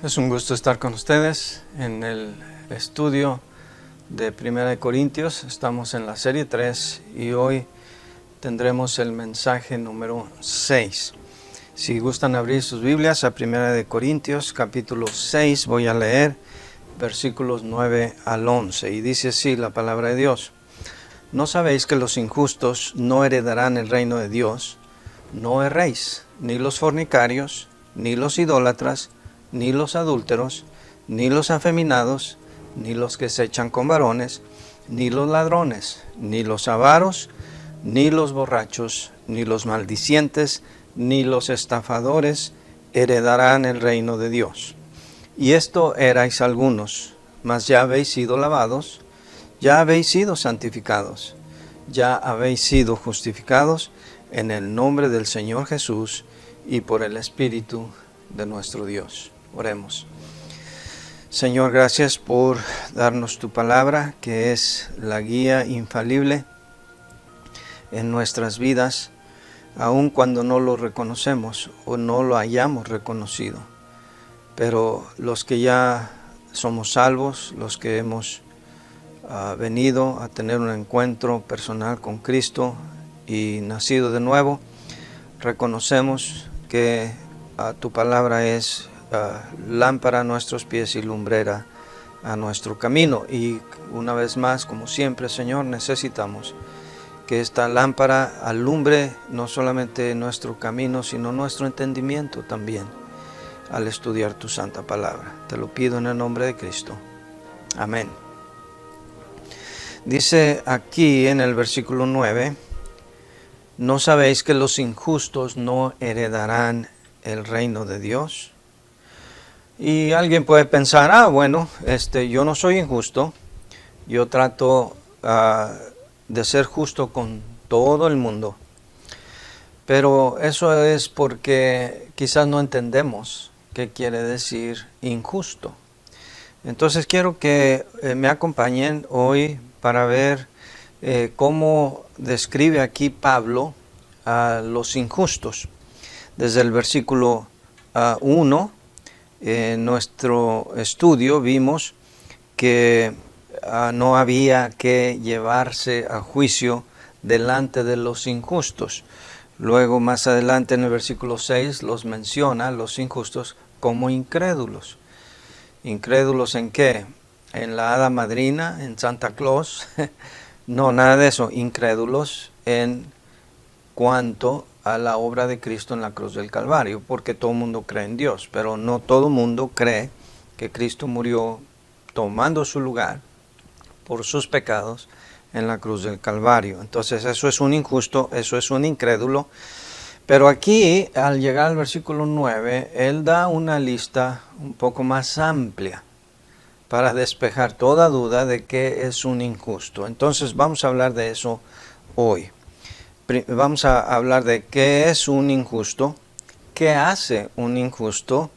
Es un gusto estar con ustedes en el estudio de Primera de Corintios. Estamos en la serie 3 y hoy tendremos el mensaje número 6. Si gustan abrir sus Biblias a Primera de Corintios, capítulo 6, voy a leer versículos 9 al 11. Y dice así la palabra de Dios. ¿No sabéis que los injustos no heredarán el reino de Dios? No erréis, ni los fornicarios, ni los idólatras, ni los adúlteros, ni los afeminados, ni los que se echan con varones, ni los ladrones, ni los avaros, ni los borrachos, ni los maldicientes, ni los estafadores heredarán el reino de Dios. Y esto erais algunos, mas ya habéis sido lavados, ya habéis sido santificados, ya habéis sido justificados en el nombre del Señor Jesús y por el Espíritu de nuestro Dios. Oremos. Señor, gracias por darnos tu palabra, que es la guía infalible en nuestras vidas, aun cuando no lo reconocemos o no lo hayamos reconocido. Pero los que ya somos salvos, los que hemos venido a tener un encuentro personal con Cristo y nacido de nuevo, reconocemos que tu palabra es lámpara a nuestros pies y lumbrera a nuestro camino. Y una vez más, como siempre, Señor, necesitamos que esta lámpara alumbre no solamente nuestro camino, sino nuestro entendimiento también al estudiar tu santa palabra. Te lo pido en el nombre de Cristo. Amén. Dice aquí en el versículo 9, ¿no sabéis que los injustos no heredarán el reino de Dios? Y alguien puede pensar, bueno, yo no soy injusto, yo trato de ser justo con todo el mundo. Pero eso es porque quizás no entendemos qué quiere decir injusto. Entonces quiero que me acompañen hoy para ver cómo describe aquí Pablo a los injustos. Desde el versículo 1, en nuestro estudio vimos que no había que llevarse a juicio delante de los injustos. Luego, más adelante en el versículo 6, los menciona, los injustos, como incrédulos. ¿Incrédulos en qué? ¿En la hada madrina? ¿En Santa Claus? No, nada de eso. Incrédulos en cuanto a la obra de Cristo en la cruz del Calvario, porque todo el mundo cree en Dios, pero no todo el mundo cree que Cristo murió tomando su lugar por sus pecados en la cruz del Calvario. Entonces eso es un injusto, eso es un incrédulo. Pero aquí, al llegar al versículo 9, él da una lista un poco más amplia para despejar toda duda de qué es un injusto. Entonces vamos a hablar de eso hoy. Vamos a hablar de qué es un injusto, qué hace un injusto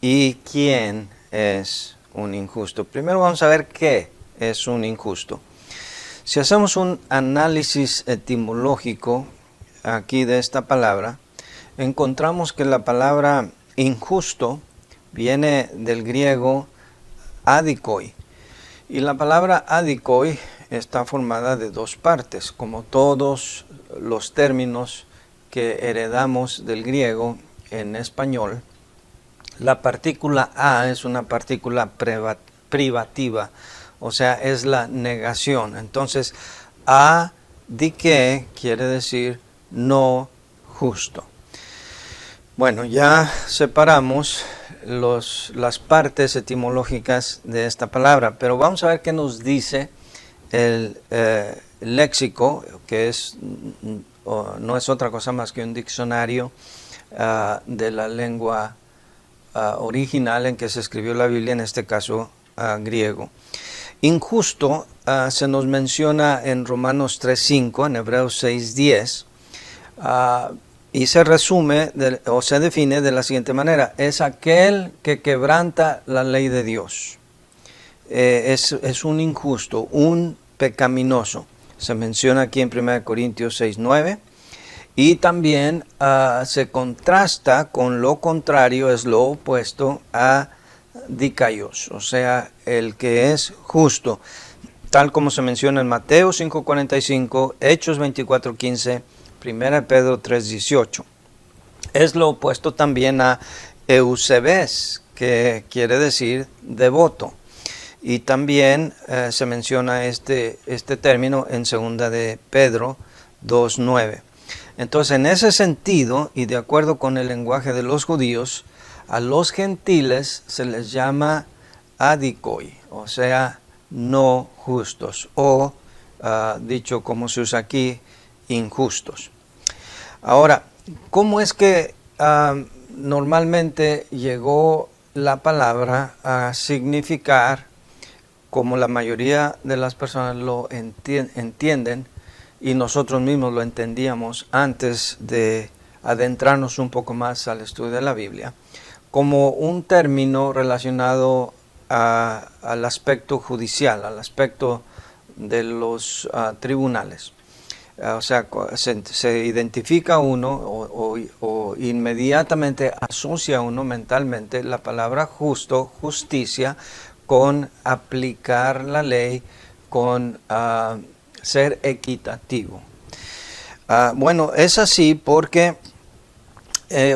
y quién es un injusto. Primero vamos a ver qué es un injusto. Si hacemos un análisis etimológico aquí de esta palabra, encontramos que la palabra injusto viene del griego adikoi. Y la palabra adikoi está formada de dos partes, como todos los términos que heredamos del griego en español. La partícula a es una partícula privativa, o sea, es la negación. Entonces, adike quiere decir no justo. Bueno, ya separamos las partes etimológicas de esta palabra, pero vamos a ver qué nos dice el léxico, que no es otra cosa más que un diccionario de la lengua original en que se escribió la Biblia, en este caso griego. Injusto se nos menciona en Romanos 3:5, en Hebreos 6:10, y se resume o se define de la siguiente manera: es aquel que quebranta la ley de Dios. Es un injusto, un pecaminoso. Se menciona aquí en 1 Corintios 6:9. Y también se contrasta con lo contrario, es lo opuesto a dikaios, o sea, el que es justo, tal como se menciona en Mateo 5:45, Hechos 24:15, 1 Pedro 3:18. Es lo opuesto también a eusebes, que quiere decir devoto. Y también se menciona este término en 2 de Pedro 2:9. Entonces, en ese sentido, y de acuerdo con el lenguaje de los judíos, a los gentiles se les llama adikoi, o sea, no justos, o dicho como se usa aquí, injustos. Ahora, ¿cómo es que normalmente llegó la palabra a significar, como la mayoría de las personas lo entienden, y nosotros mismos lo entendíamos antes de adentrarnos un poco más al estudio de la Biblia, como un término relacionado al aspecto judicial, al aspecto de los tribunales? O sea, se identifica uno o inmediatamente asocia uno mentalmente la palabra justo, justicia, con aplicar la ley, con ser equitativo. Bueno, es así porque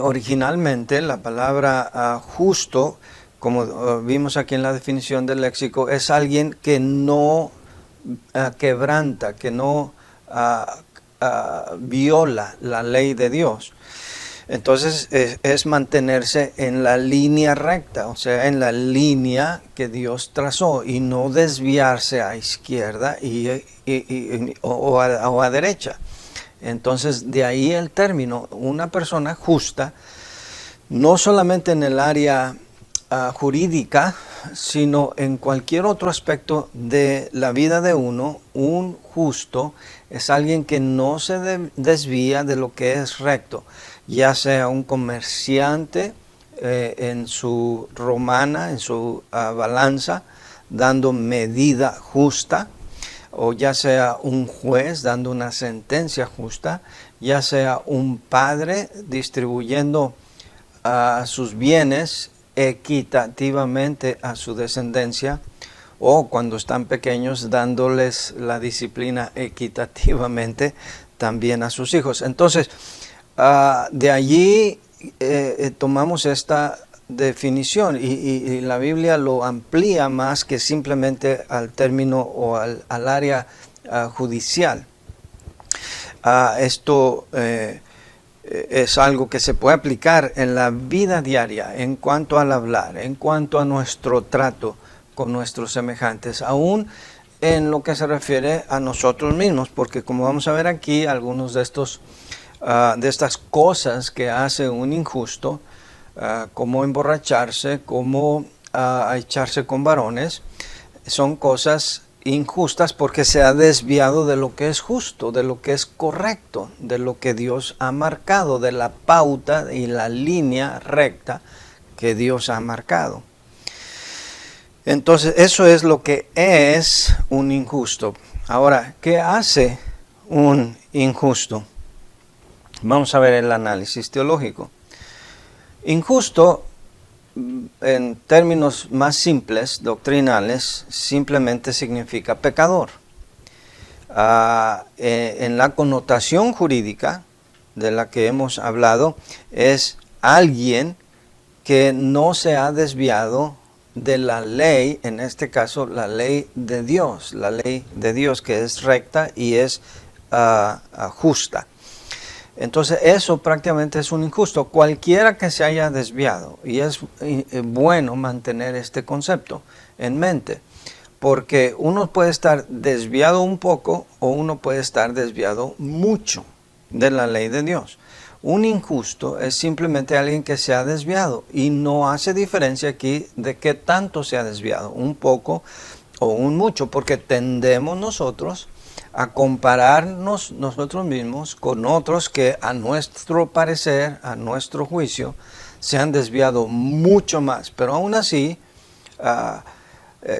originalmente la palabra justo, como vimos aquí en la definición del léxico, es alguien que no quebranta, que no viola la ley de Dios. Entonces es mantenerse en la línea recta, o sea, en la línea que Dios trazó, y no desviarse a izquierda o a derecha. Entonces, de ahí el término, una persona justa, no solamente en el área jurídica, sino en cualquier otro aspecto de la vida de uno. Un justo es alguien que no se desvía de lo que es recto, ya sea un comerciante en su romana, en su balanza, dando medida justa, o ya sea un juez dando una sentencia justa, ya sea un padre distribuyendo sus bienes equitativamente a su descendencia, o cuando están pequeños dándoles la disciplina equitativamente también a sus hijos. Entonces, de allí tomamos esta definición, y la Biblia lo amplía más que simplemente al término o al área judicial. Esto es algo que se puede aplicar en la vida diaria, en cuanto al hablar, en cuanto a nuestro trato con nuestros semejantes, aún en lo que se refiere a nosotros mismos, porque como vamos a ver aquí, algunos de estas cosas que hace un injusto, como emborracharse, como echarse con varones, son cosas injustas porque se ha desviado de lo que es justo, de lo que es correcto, de lo que Dios ha marcado, de la pauta y la línea recta que Dios ha marcado. Entonces, eso es lo que es un injusto. Ahora, ¿qué hace un injusto? Vamos a ver el análisis teológico. Injusto, en términos más simples, doctrinales, simplemente significa pecador. En la connotación jurídica de la que hemos hablado, es alguien que no se ha desviado de la ley, en este caso la ley de Dios que es recta y es justa. Entonces eso prácticamente es un injusto, cualquiera que se haya desviado, y es bueno mantener este concepto en mente, porque uno puede estar desviado un poco o uno puede estar desviado mucho de la ley de Dios. Un injusto es simplemente alguien que se ha desviado, y no hace diferencia aquí de qué tanto se ha desviado, un poco o un mucho, porque tendemos nosotros a compararnos nosotros mismos con otros que a nuestro parecer, a nuestro juicio, se han desviado mucho más. Pero aún así,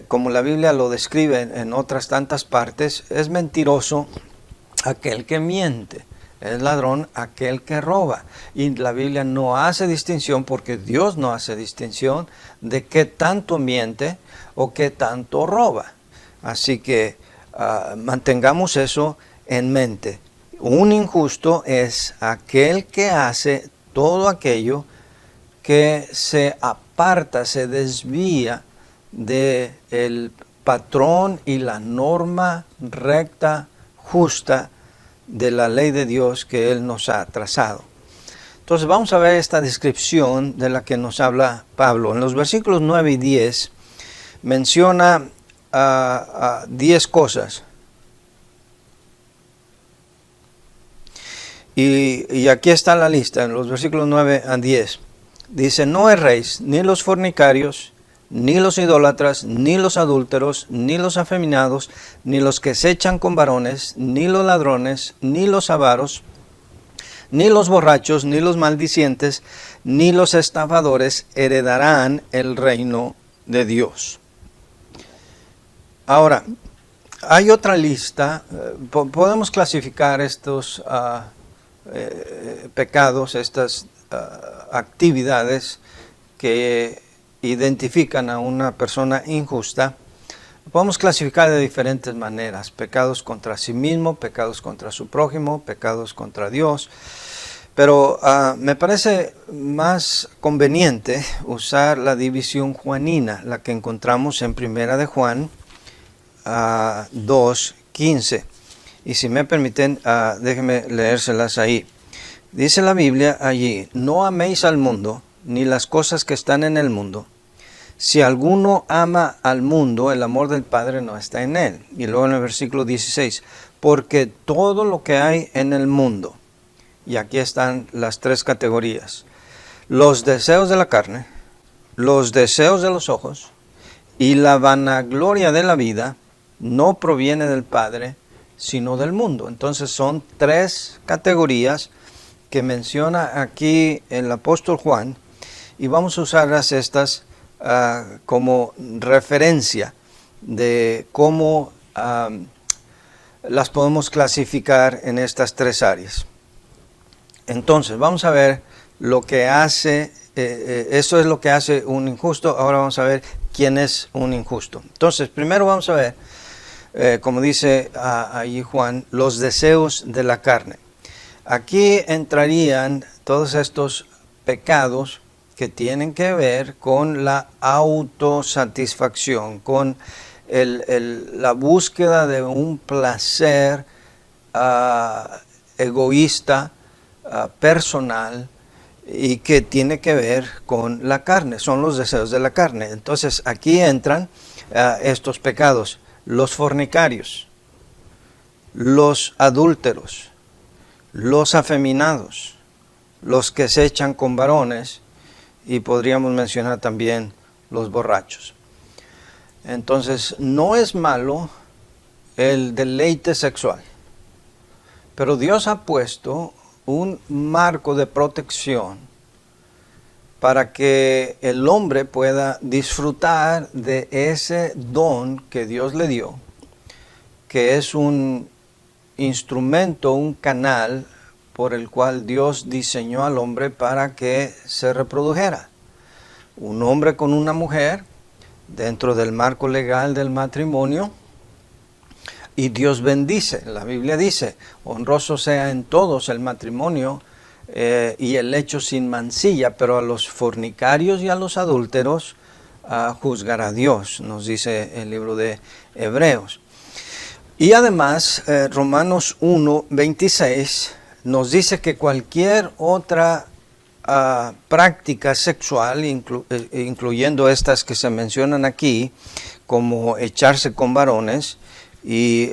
como la Biblia lo describe en otras tantas partes, es mentiroso aquel que miente. Es ladrón aquel que roba. Y la Biblia no hace distinción, porque Dios no hace distinción de qué tanto miente o qué tanto roba. Así que mantengamos eso en mente. Un injusto es aquel que hace todo aquello que se aparta, se desvía del patrón y la norma recta, justa de la ley de Dios que Él nos ha trazado. Entonces vamos a ver esta descripción de la que nos habla Pablo. En los versículos 9 y 10 menciona 10 cosas. Y aquí está la lista, en los versículos 9 a 10. Dice, no erréis, ni los fornicarios, ni los idólatras, ni los adúlteros, ni los afeminados, ni los que se echan con varones, ni los ladrones, ni los avaros, ni los borrachos, ni los maldicientes, ni los estafadores heredarán el reino de Dios. Ahora, hay otra lista. Podemos clasificar estos pecados, estas actividades que identifican a una persona injusta. Podemos clasificar de diferentes maneras: pecados contra sí mismo, pecados contra su prójimo, pecados contra Dios. Pero me parece más conveniente usar la división juanina, la que encontramos en Primera de Juan 2:15. Y si me permiten, déjenme leérselas ahí. Dice la Biblia allí, no améis al mundo, ni las cosas que están en el mundo. Si alguno ama al mundo, el amor del Padre no está en él. Y luego en el versículo 16, porque todo lo que hay en el mundo, y aquí están las 3 categorías, los deseos de la carne, los deseos de los ojos y la vanagloria de la vida, no proviene del Padre, sino del mundo. Entonces son 3 categorías que menciona aquí el apóstol Juan, y vamos a usarlas estas como referencia de cómo las podemos clasificar en estas 3 áreas. Entonces vamos a ver lo que hace, eso es lo que hace un injusto. Ahora vamos a ver quién es un injusto. Entonces primero vamos a ver, como dice ahí Juan, los deseos de la carne. Aquí entrarían todos estos pecados que tienen que ver con la autosatisfacción, con la búsqueda de un placer egoísta, personal, y que tiene que ver con la carne, son los deseos de la carne. Entonces aquí entran estos pecados: los fornicarios, los adúlteros, los afeminados, los que se echan con varones, y podríamos mencionar también los borrachos. Entonces, no es malo el deleite sexual, pero Dios ha puesto un marco de protección para que el hombre pueda disfrutar de ese don que Dios le dio, que es un instrumento, un canal por el cual Dios diseñó al hombre para que se reprodujera. Un hombre con una mujer dentro del marco legal del matrimonio, y Dios bendice. La Biblia dice, honroso sea en todos el matrimonio y el lecho sin mancilla, pero a los fornicarios y a los adúlteros juzgará Dios, nos dice el libro de Hebreos. Y además, Romanos 1:26 nos dice que cualquier otra práctica sexual, incluyendo estas que se mencionan aquí, como echarse con varones y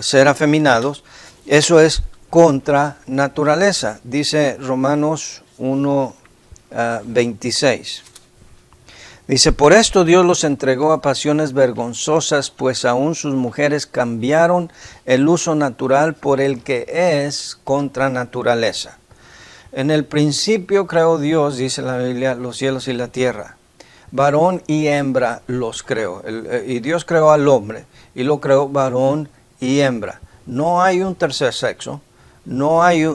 ser afeminados, eso es contra naturaleza, dice Romanos 1:26. Dice, por esto Dios los entregó a pasiones vergonzosas, pues aún sus mujeres cambiaron el uso natural por el que es contra naturaleza. En el principio creó Dios, dice la Biblia, los cielos y la tierra. Varón y hembra los creó. Y Dios creó al hombre y lo creó varón y hembra. No hay un tercer sexo. no hay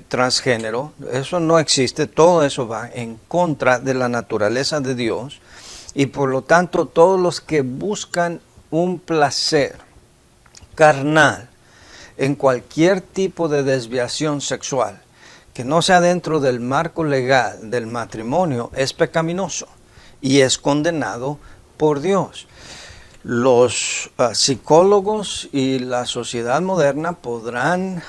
transgénero, eso no existe, todo eso va en contra de la naturaleza de Dios y por lo tanto todos los que buscan un placer carnal en cualquier tipo de desviación sexual que no sea dentro del marco legal del matrimonio es pecaminoso y es condenado por Dios. Los psicólogos y la sociedad moderna podrán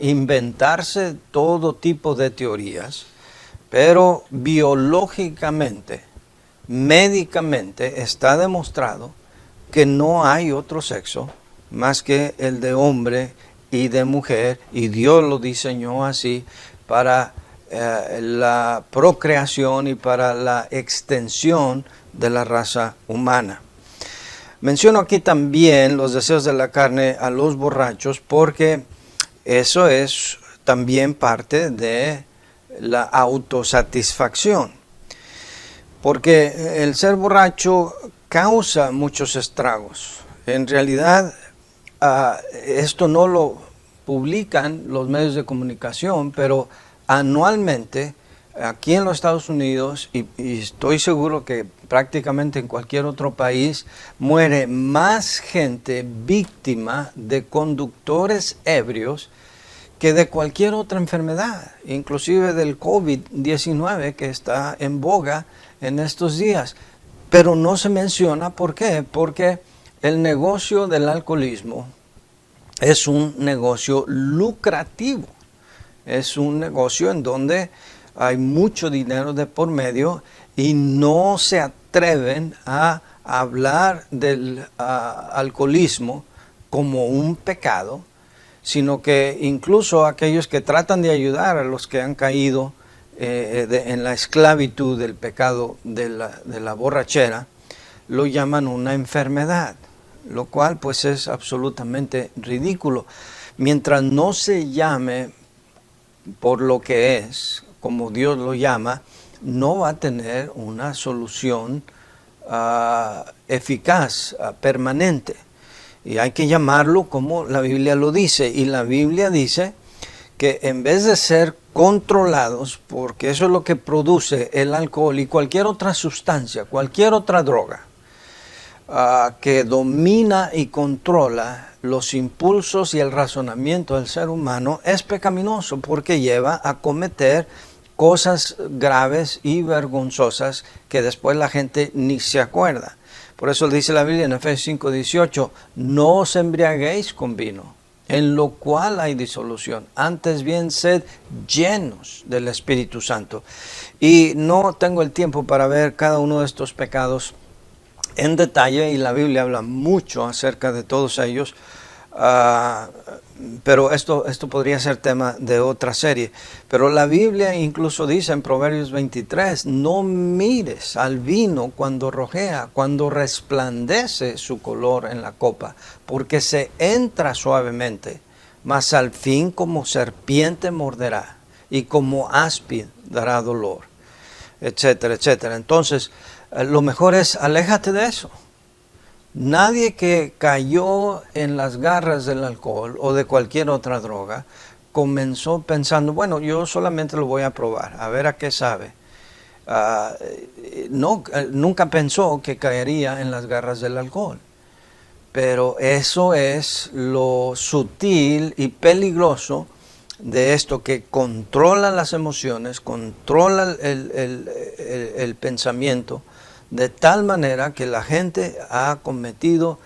inventarse todo tipo de teorías, pero biológicamente, médicamente está demostrado que no hay otro sexo más que el de hombre y de mujer, y Dios lo diseñó así para la procreación y para la extensión de la raza humana. Menciono aquí también los deseos de la carne a los borrachos porque eso es también parte de la autosatisfacción. Porque el ser borracho causa muchos estragos. En realidad, esto no lo publican los medios de comunicación, pero anualmente aquí en los Estados Unidos, y estoy seguro que prácticamente en cualquier otro país, muere más gente víctima de conductores ebrios que de cualquier otra enfermedad, inclusive del COVID-19 que está en boga en estos días. Pero no se menciona, ¿por qué? Porque el negocio del alcoholismo es un negocio lucrativo, es un negocio en donde hay mucho dinero de por medio y no se atreven a hablar del alcoholismo como un pecado, sino que incluso aquellos que tratan de ayudar a los que han caído en la esclavitud del pecado de la borrachera, lo llaman una enfermedad, lo cual pues es absolutamente ridículo. Mientras no se llame por lo que es, como Dios lo llama, no va a tener una solución eficaz, permanente. Y hay que llamarlo como la Biblia lo dice. Y la Biblia dice que en vez de ser controlados, porque eso es lo que produce el alcohol y cualquier otra sustancia, cualquier otra droga, que domina y controla los impulsos y el razonamiento del ser humano, es pecaminoso porque lleva a cometer cosas graves y vergonzosas que después la gente ni se acuerda. Por eso dice la Biblia en Efesios 5:18, no os embriaguéis con vino, en lo cual hay disolución, antes bien sed llenos del Espíritu Santo. Y no tengo el tiempo para ver cada uno de estos pecados en detalle, y la Biblia habla mucho acerca de todos ellos, pero esto podría ser tema de otra serie. Pero la Biblia incluso dice en Proverbios 23, no mires al vino cuando rojea, cuando resplandece su color en la copa, porque se entra suavemente, mas al fin como serpiente morderá, y como áspid dará dolor, etcétera, etcétera. Entonces, lo mejor es aléjate de eso. Nadie que cayó en las garras del alcohol o de cualquier otra droga comenzó pensando, bueno, yo solamente lo voy a probar, a ver a qué sabe. Nunca pensó que caería en las garras del alcohol. Pero eso es lo sutil y peligroso de esto, que controla las emociones, controla el pensamiento, de tal manera que la gente ha cometido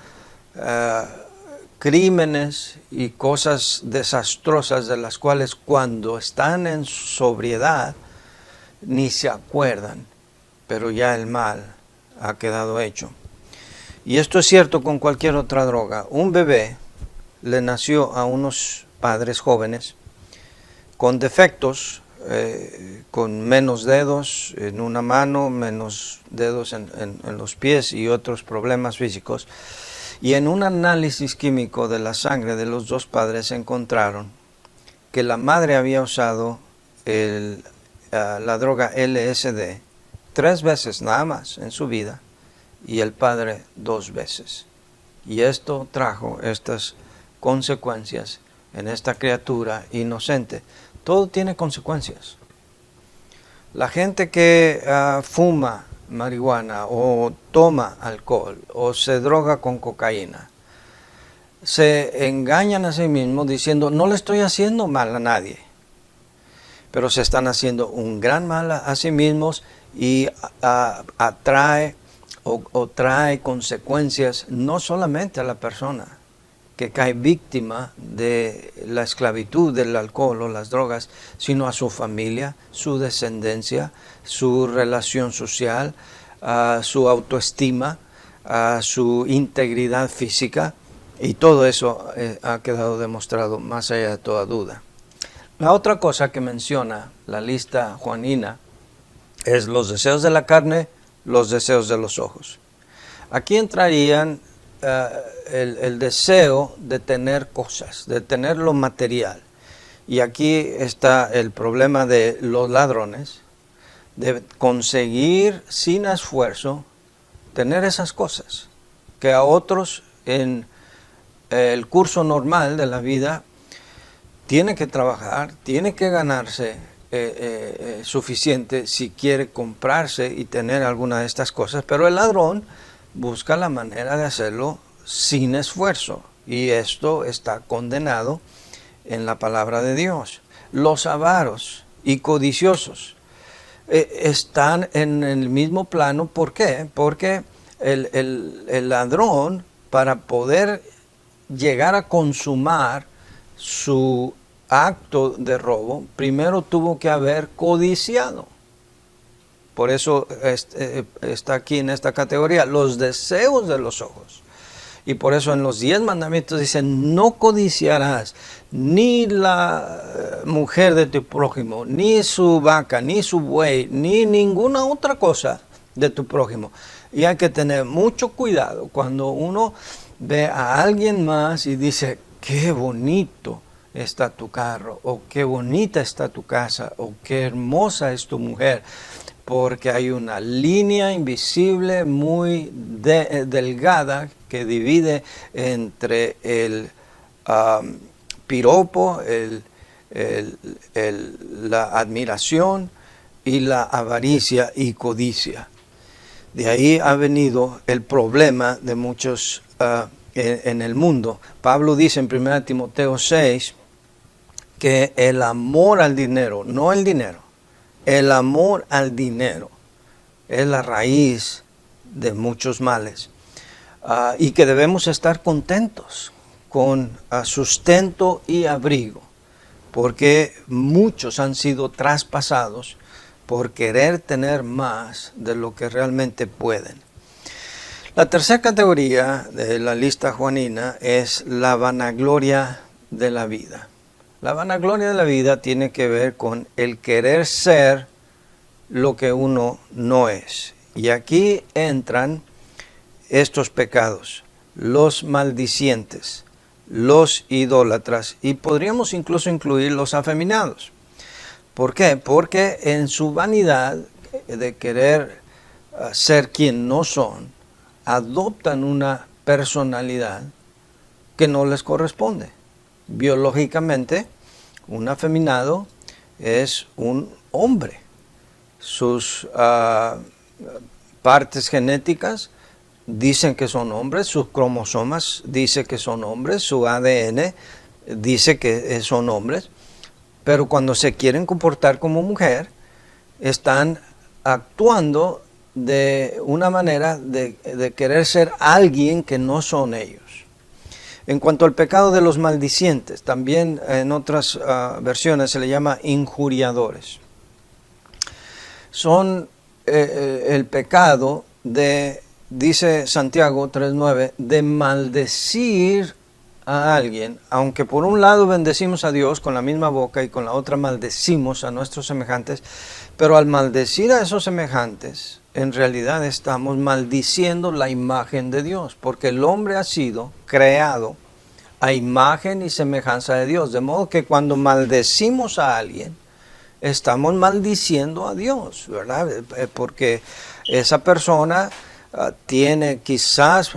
crímenes y cosas desastrosas de las cuales cuando están en sobriedad ni se acuerdan, pero ya el mal ha quedado hecho. Y esto es cierto con cualquier otra droga. Un bebé le nació a unos padres jóvenes con defectos, con menos dedos en una mano, menos dedos en los pies y otros problemas físicos. Y en un análisis químico de la sangre de los dos padres encontraron que la madre había usado la droga LSD 3 veces nada más en su vida y el padre 2 veces. Y esto trajo estas consecuencias en esta criatura inocente, todo tiene consecuencias. La gente que fuma marihuana o toma alcohol o se droga con cocaína, se engañan a sí mismos diciendo, no le estoy haciendo mal a nadie, pero se están haciendo un gran mal a sí mismos y atrae o trae consecuencias no solamente a la persona que cae víctima de la esclavitud del alcohol o las drogas, sino a su familia, su descendencia, su relación social, su autoestima, su integridad física, y todo eso ha quedado demostrado más allá de toda duda. La otra cosa que menciona la lista juanina es los deseos de la carne, los deseos de los ojos. Aquí entrarían el deseo de tener cosas, de tener lo material. Y aquí está el problema de los ladrones, de conseguir sin esfuerzo tener esas cosas que a otros en el curso normal de la vida tiene que trabajar, tiene que ganarse suficiente si quiere comprarse y tener alguna de estas cosas, pero el ladrón busca la manera de hacerlo sin esfuerzo, y esto está condenado en la palabra de Dios. Los avaros y codiciosos están en el mismo plano. ¿Por qué? Porque el ladrón, para poder llegar a consumar su acto de robo, primero tuvo que haber codiciado. Por eso está aquí en esta categoría, los deseos de los ojos. Y por eso en los 10 mandamientos dicen, no codiciarás ni la mujer de tu prójimo, ni su vaca, ni su buey, ni ninguna otra cosa de tu prójimo. Y hay que tener mucho cuidado cuando uno ve a alguien más y dice, qué bonito está tu carro, o qué bonita está tu casa, o qué hermosa es tu mujer, porque hay una línea invisible muy delgada que divide entre el piropo, la admiración y la avaricia y codicia. De ahí ha venido el problema de muchos en el mundo. Pablo dice en 1 Timoteo 6 que el amor al dinero, no el dinero, el amor al dinero es la raíz de muchos males, y que debemos estar contentos con sustento y abrigo, porque muchos han sido traspasados por querer tener más de lo que realmente pueden. La tercera categoría de la lista juanina es la vanagloria de la vida. La vanagloria de la vida tiene que ver con el querer ser lo que uno no es. Y aquí entran estos pecados: los maldicientes, los idólatras, y podríamos incluso incluir los afeminados. ¿Por qué? Porque en su vanidad de querer ser quien no son, adoptan una personalidad que no les corresponde. Biológicamente, un afeminado es un hombre. Sus partes genéticas dicen que son hombres, sus cromosomas dicen que son hombres, su ADN dice que son hombres, pero cuando se quieren comportar como mujer, están actuando de una manera de querer ser alguien que no son ellos. En cuanto al pecado de los maldicientes, también en otras versiones se le llama injuriadores. Son el pecado de, dice Santiago 3:9, de maldecir a alguien, aunque por un lado bendecimos a Dios con la misma boca y con la otra maldecimos a nuestros semejantes, pero al maldecir a esos semejantes, en realidad estamos maldiciendo la imagen de Dios, porque el hombre ha sido creado a imagen y semejanza de Dios, de modo que cuando maldecimos a alguien, estamos maldiciendo a Dios, ¿verdad? Porque esa persona tiene quizás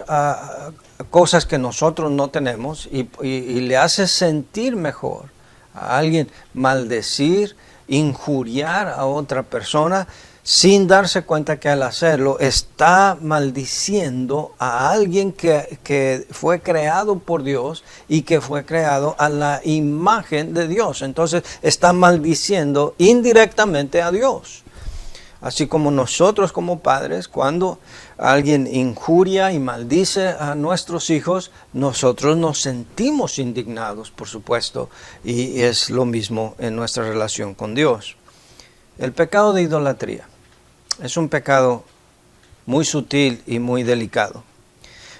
cosas que nosotros no tenemos y le hace sentir mejor a alguien maldecir, injuriar a otra persona sin darse cuenta que al hacerlo está maldiciendo a alguien que fue creado por Dios y que fue creado a la imagen de Dios. Entonces está maldiciendo indirectamente a Dios. Así como nosotros como padres, cuando alguien injuria y maldice a nuestros hijos, nosotros nos sentimos indignados, por supuesto, y es lo mismo en nuestra relación con Dios. El pecado de idolatría es un pecado muy sutil y muy delicado.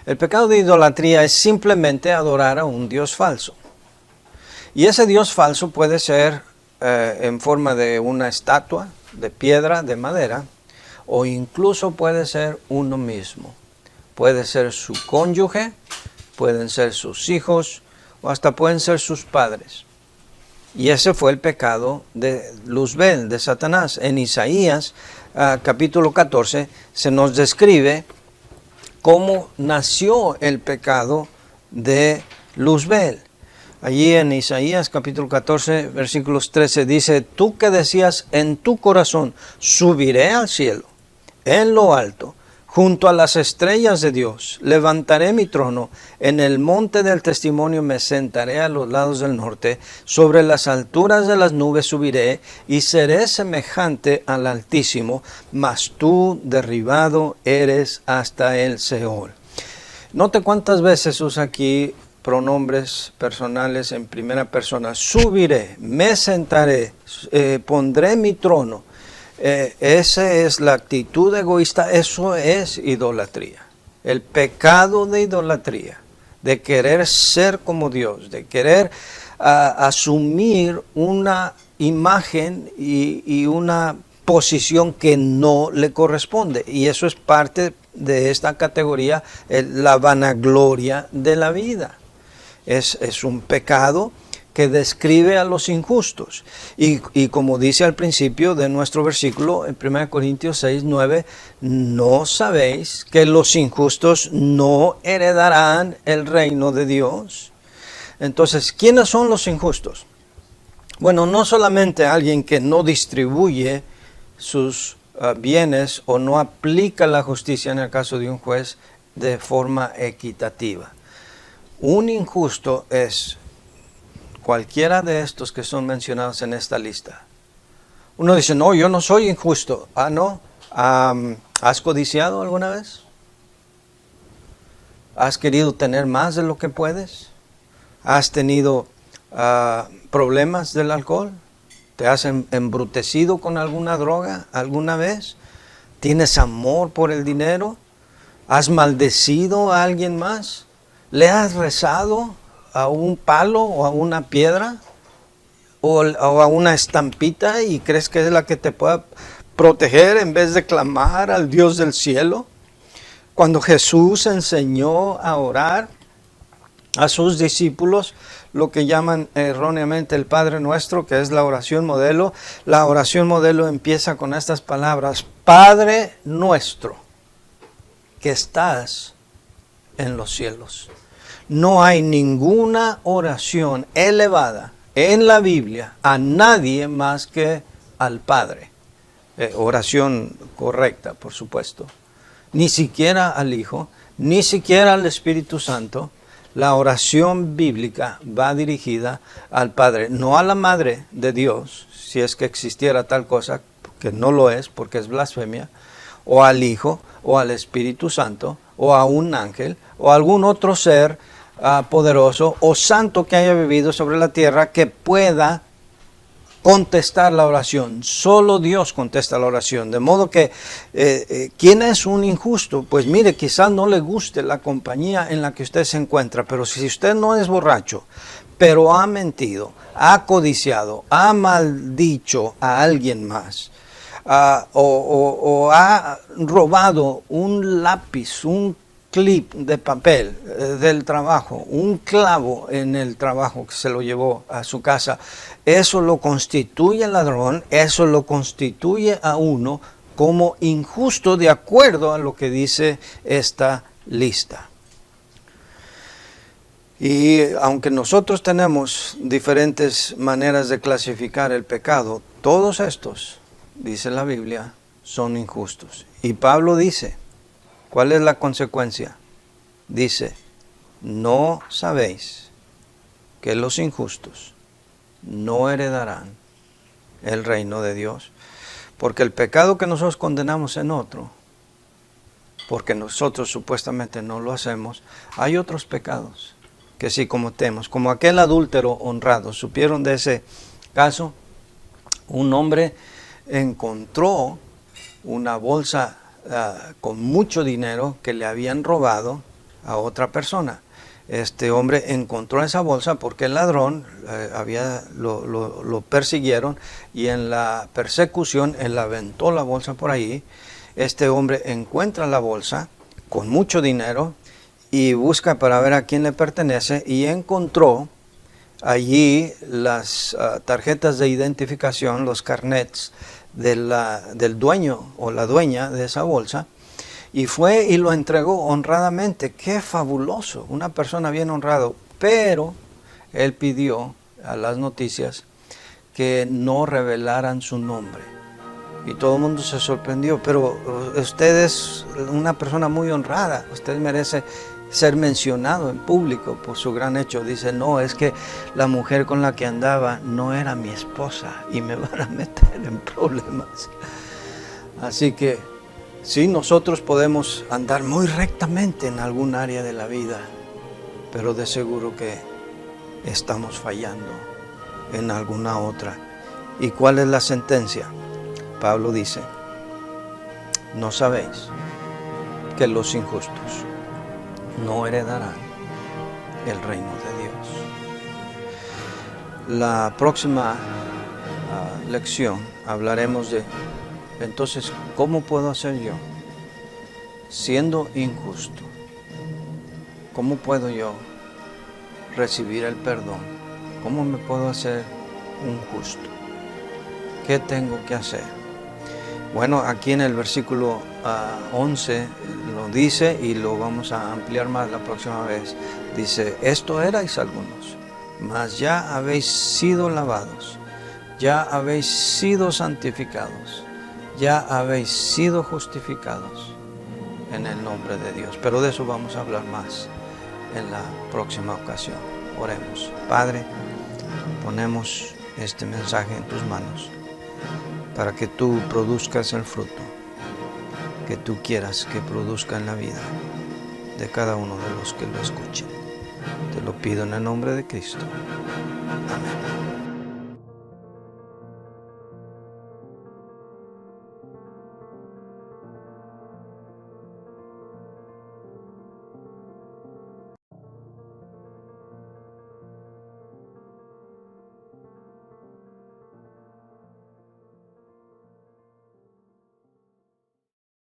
El pecado de idolatría es simplemente adorar a un Dios falso. Y ese Dios falso puede ser en forma de una estatua, de piedra, de madera, o incluso puede ser uno mismo. Puede ser su cónyuge, pueden ser sus hijos, o hasta pueden ser sus padres. Y ese fue el pecado de Luzbel, de Satanás. En Isaías capítulo 14 se nos describe cómo nació el pecado de Luzbel. Allí en Isaías capítulo 14 versículos 13 dice: tú que decías en tu corazón, subiré al cielo, en lo alto, junto a las estrellas de Dios, levantaré mi trono, en el monte del testimonio me sentaré a los lados del norte, sobre las alturas de las nubes subiré, y seré semejante al Altísimo, mas tú derribado eres hasta el Seol. Note cuántas veces usa aquí pronombres personales en primera persona. Subiré, me sentaré, pondré mi trono. Esa es la actitud egoísta, eso es idolatría. El pecado de idolatría, de querer ser como Dios, de querer asumir una imagen y una posición que no le corresponde. Y eso es parte de esta categoría, la vanagloria de la vida. Es un pecado que describe a los injustos. Y como dice al principio de nuestro versículo, en 1 Corintios 6, 9, ¿no sabéis que los injustos no heredarán el reino de Dios? Entonces, ¿quiénes son los injustos? Bueno, no solamente alguien que no distribuye sus bienes o no aplica la justicia en el caso de un juez de forma equitativa. Un injusto es cualquiera de estos que son mencionados en esta lista. Uno dice, no, yo no soy injusto. ¿No? ¿Has codiciado alguna vez? ¿Has querido tener más de lo que puedes? ¿Has tenido problemas del alcohol? ¿Te has embrutecido con alguna droga alguna vez? ¿Tienes amor por el dinero? ¿Has maldecido a alguien más? ¿Le has rezado a un palo o a una piedra o a una estampita y crees que es la que te pueda proteger en vez de clamar al Dios del cielo? Cuando Jesús enseñó a orar a sus discípulos, lo que llaman erróneamente el Padre Nuestro, que es la oración modelo, la oración modelo empieza con estas palabras: Padre Nuestro, que estás en los cielos. No hay ninguna oración elevada en la Biblia a nadie más que al Padre. Oración correcta, por supuesto. Ni siquiera al Hijo, ni siquiera al Espíritu Santo. La oración bíblica va dirigida al Padre, no a la Madre de Dios, si es que existiera tal cosa, que no lo es porque es blasfemia, o al Hijo, o al Espíritu Santo, o a un ángel, o a algún otro ser poderoso o santo que haya vivido sobre la tierra que pueda contestar la oración. Solo Dios contesta la oración. De modo que, ¿quién es un injusto? Pues mire, quizás no le guste la compañía en la que usted se encuentra, pero si usted no es borracho, pero ha mentido, ha codiciado, ha maldicho a alguien más, o ha robado un lápiz, un clip de papel del trabajo, un clavo en el trabajo que se lo llevó a su casa, eso lo constituye ladrón, eso lo constituye a uno como injusto de acuerdo a lo que dice esta lista. Y aunque nosotros tenemos diferentes maneras de clasificar el pecado, todos estos, dice la Biblia, son injustos. Y Pablo dice, ¿cuál es la consecuencia? Dice, ¿no sabéis que los injustos no heredarán el reino de Dios? Porque el pecado que nosotros condenamos en otro, porque nosotros supuestamente no lo hacemos, hay otros pecados que sí cometemos, como aquel adúltero honrado. ¿Supieron de ese caso? Un hombre encontró una bolsa con mucho dinero que le habían robado a otra persona. Este hombre encontró esa bolsa porque el ladrón lo persiguieron, y en la persecución él aventó la bolsa por ahí. Este hombre encuentra la bolsa con mucho dinero y busca para ver a quién le pertenece, y encontró allí las tarjetas de identificación, los carnets del dueño o la dueña de esa bolsa, y fue y lo entregó honradamente. ¡Qué fabuloso! Una persona bien honrado. Pero él pidió a las noticias que no revelaran su nombre. Y todo el mundo se sorprendió. Pero usted es una persona muy honrada. Usted merece ser mencionado en público por su gran hecho. Dice, no, es que la mujer con la que andaba no era mi esposa y me van a meter en problemas. Así que sí, nosotros podemos andar muy rectamente en algún área de la vida, pero de seguro que estamos fallando en alguna otra. ¿Y cuál es la sentencia? Pablo dice, ¿no sabéis que los injustos no heredarán el reino de Dios? La próxima lección hablaremos de, entonces, ¿cómo puedo hacer yo, siendo injusto? ¿Cómo puedo yo recibir el perdón? ¿Cómo me puedo hacer un justo? ¿Qué tengo que hacer? Bueno, aquí en el versículo 11 lo dice, y lo vamos a ampliar más la próxima vez. Dice, esto erais algunos, mas ya habéis sido lavados, ya habéis sido santificados, ya habéis sido justificados en el nombre de Dios. Pero de eso vamos a hablar más en la próxima ocasión. Oremos. Padre, ponemos este mensaje en tus manos para que tú produzcas el fruto que tú quieras que produzca en la vida de cada uno de los que lo escuchen. Te lo pido en el nombre de Cristo. Amén.